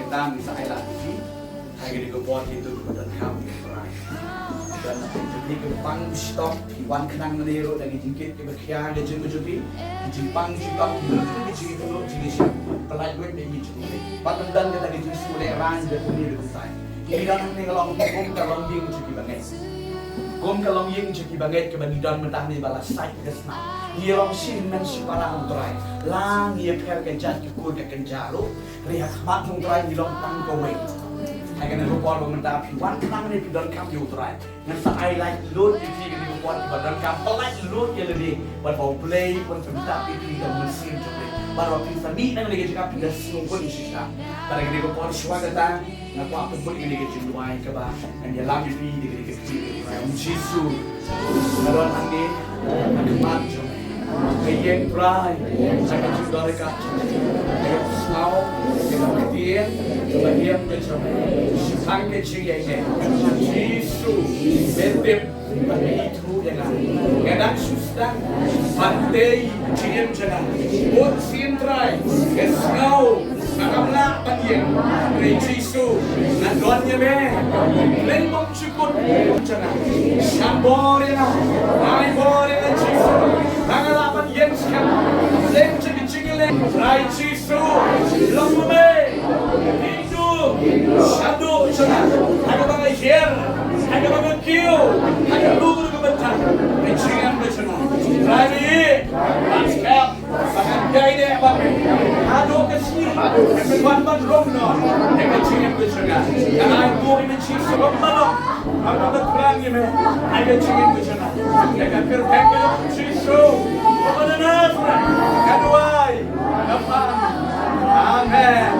kita misalnya lagi kayak di kebun itu dan kami Trai dan jadi kepang stop Iwan kenang menero dan jingkit kebakian dan jadi jimpang stop itu jingkit dulu jingkit pelai gue demi jingkit patut dan kita di mulai ran dan punya di kutai ini kan nih kalau kalau yang jingkit banget gom kalau yang jingkit banget kebandidan mentah di balas site kesna Yelong sin men siparang Trai lang ye per kenjat kikul ke kenjalo lihat matung Trai yelong tang kowe akan rupor mendapat wan kenang ni pidon kam yu Trai ngan sa ai like load di di rupor di badan kam pelai load ye lebih berbau play pun mendapat di dalam mesin coba baru bisa ni nang lagi jika pindah sungkun sisa pada gini rupor suara kata ngaku apa pun ini ke ciluai ke bah dan dia lagi di kecil Jisu kalau nanti kemat Kayeng Trai, saya juga dekat. Dekat snow, dekat ketian, kebahagiaan macam sang Jingiaseng, Jisu, betep, itu jangan. Kadang susah, pantai, cium jangan. Buat sin Trai, ke snow, nakamlah panjang, Jisu, nadonnya be, lembong cukup jangan. Sambor yang, naibor yang Jisu. Nangalapan yen sekarang, lem cegi-cegi Trai Jisu, lombe, hidup, shadow jangan, ada bangai hair, ada bangai kiu, ada lugur kebentar, pencian bercenang, Trai ni, lanskap, sangat gay deh bang, aduh kesini, kebetulan romnon, pencian bercenang, karena aku ini Jisu romnon, aku berperang ini, ada pencian bercenang, dengan kerja Jisu. Kepada Nasra, Kaduai, Depan, Amen.